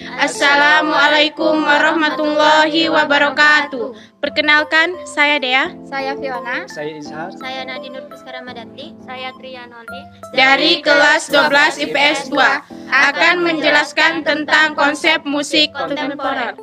Assalamualaikum warahmatullahi wabarakatuh. Perkenalkan, saya Dea. Saya Fiona. Saya Izhar. Saya Nadinur Puskaramadati. Saya Trianoli. Dari kelas 12 IPS 2 akan menjelaskan tentang konsep musik kontemporer.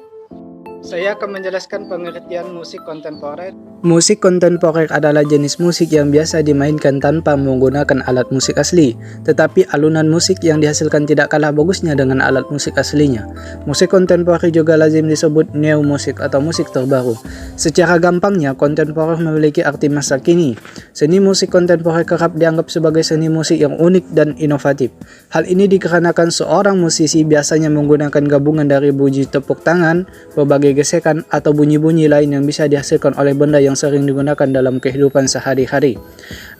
Saya akan menjelaskan pengertian musik kontemporer. Musik kontemporer adalah jenis musik yang biasa dimainkan tanpa menggunakan alat musik asli, tetapi alunan musik yang dihasilkan tidak kalah bagusnya dengan alat musik aslinya. Musik kontemporer juga lazim disebut neo musik atau musik terbaru. Secara gampangnya, kontemporer memiliki arti masa kini. Seni musik kontemporer kerap dianggap sebagai seni musik yang unik dan inovatif. Hal ini dikarenakan seorang musisi biasanya menggunakan gabungan dari bunyi tepuk tangan, berbagai gesekan, atau bunyi-bunyi lain yang bisa dihasilkan oleh benda yang sering digunakan dalam kehidupan sehari-hari.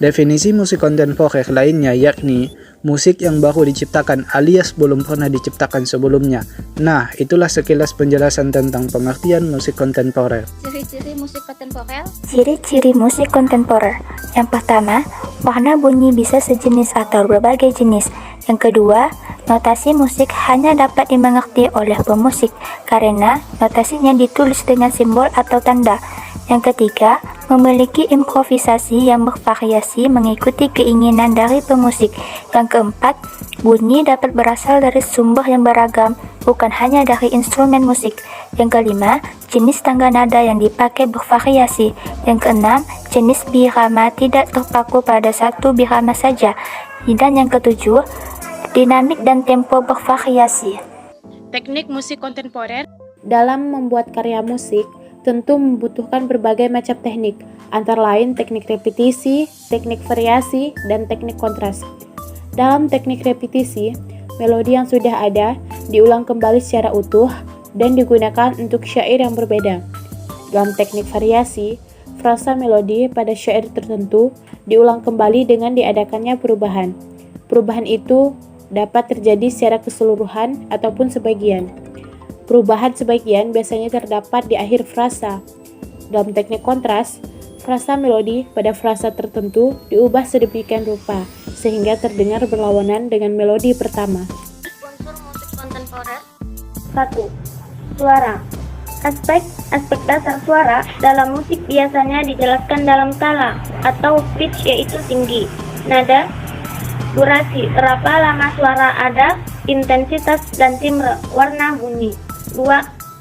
Definisi musik kontemporer lainnya yakni musik yang baru diciptakan alias belum pernah diciptakan sebelumnya. Nah, itulah sekilas penjelasan tentang pengertian musik kontemporer. Ciri-ciri musik kontemporer. Ciri-ciri musik kontemporer. Yang pertama, warna bunyi bisa sejenis atau berbagai jenis. Yang kedua, notasi musik hanya dapat dimengerti oleh pemusik karena notasinya ditulis dengan simbol atau tanda. Yang ketiga, memiliki improvisasi yang bervariasi mengikuti keinginan dari pemusik. Yang keempat, bunyi dapat berasal dari sumber yang beragam, bukan hanya dari instrumen musik. Yang kelima, jenis tangga nada yang dipakai bervariasi. Yang keenam, jenis birama tidak terpaku pada satu birama saja. Dan yang ketujuh, dinamik dan tempo bervariasi. Teknik musik kontemporer. Dalam membuat karya musik, tentu membutuhkan berbagai macam teknik, antara lain teknik repetisi, teknik variasi, dan teknik kontras. Dalam teknik repetisi, melodi yang sudah ada diulang kembali secara utuh dan digunakan untuk syair yang berbeda. Dalam teknik variasi, frasa melodi pada syair tertentu diulang kembali dengan diadakannya perubahan. Perubahan itu dapat terjadi secara keseluruhan ataupun sebagian. Perubahan sebagian biasanya terdapat di akhir frasa. Dalam teknik kontras, frasa melodi pada frasa tertentu diubah sedemikian rupa sehingga terdengar berlawanan dengan melodi pertama. Unsur musik kontemporer. 1. Suara. Aspek dasar suara dalam musik biasanya dijelaskan dalam skala atau pitch, yaitu tinggi, nada, durasi, berapa lama suara ada, intensitas dan timbre, warna, bunyi. 2.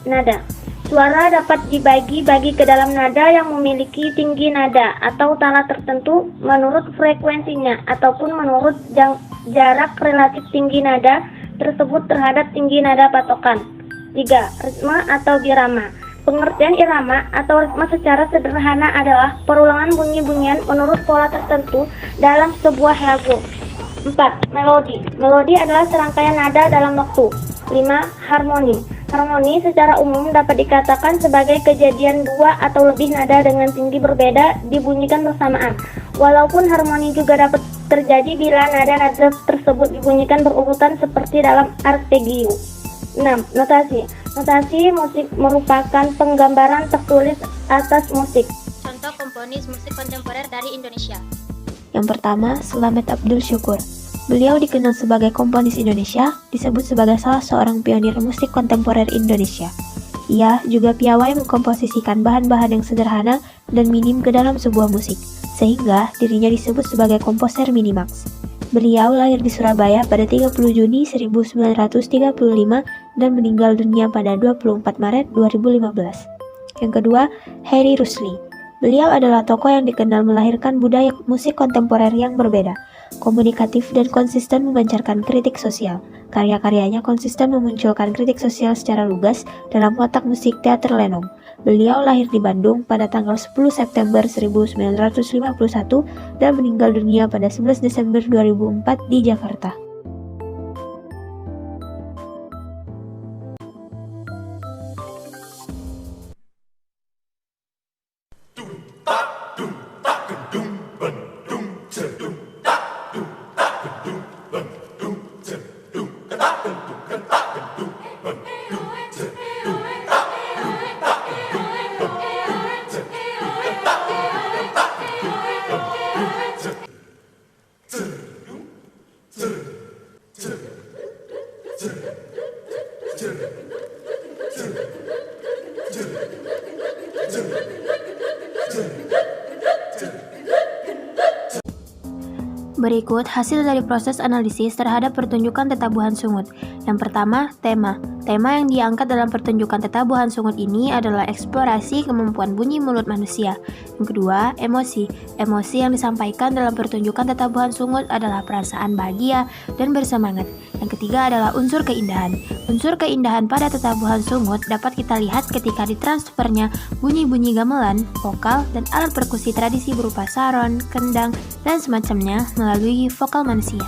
Nada. Suara dapat dibagi-bagi ke dalam nada yang memiliki tinggi nada atau tala tertentu menurut frekuensinya ataupun menurut jarak relatif tinggi nada tersebut terhadap tinggi nada patokan. 3. Ritme atau birama. Pengertian irama atau ritme secara sederhana adalah perulangan bunyi-bunyian menurut pola tertentu dalam sebuah lagu. 4. Melodi. Melodi adalah serangkaian nada dalam waktu. 5. Harmoni. Harmoni secara umum dapat dikatakan sebagai kejadian dua atau lebih nada dengan tinggi berbeda dibunyikan bersamaan. Walaupun harmoni juga dapat terjadi bila nada-nada tersebut dibunyikan berurutan seperti dalam arpeggio. 6. Notasi. Notasi musik merupakan penggambaran tertulis atas musik. Contoh komponis musik kontemporer dari Indonesia. Yang pertama, Slamet Abdul Syukur. Beliau dikenal sebagai komponis Indonesia, disebut sebagai salah seorang pionir musik kontemporer Indonesia. Ia juga piawai mengkomposisikan bahan-bahan yang sederhana dan minim ke dalam sebuah musik, sehingga dirinya disebut sebagai komposer minimax. Beliau lahir di Surabaya pada 30 Juni 1935 dan meninggal dunia pada 24 Maret 2015. Yang kedua, Harry Rusli. Beliau adalah tokoh yang dikenal melahirkan budaya musik kontemporer yang berbeda, komunikatif dan konsisten memancarkan kritik sosial. Karya-karyanya konsisten memunculkan kritik sosial secara lugas dalam kotak musik teater lenong. Beliau lahir di Bandung pada tanggal 10 September 1951 dan meninggal dunia pada 11 Desember 2004 di Jakarta. Berikut hasil dari proses analisis terhadap pertunjukan tetabuhan sungut. Yang pertama, tema. Tema yang diangkat dalam pertunjukan tetabuhan sungut ini adalah eksplorasi kemampuan bunyi mulut manusia. Yang kedua, emosi. Emosi yang disampaikan dalam pertunjukan tetabuhan sungut adalah perasaan bahagia dan bersemangat. Yang ketiga adalah unsur keindahan. Unsur keindahan pada tetabuhan sungut dapat kita lihat ketika ditransfernya bunyi-bunyi gamelan, vokal, dan alat perkusi tradisi berupa saron, kendang, dan semacamnya melalui vokal manusia.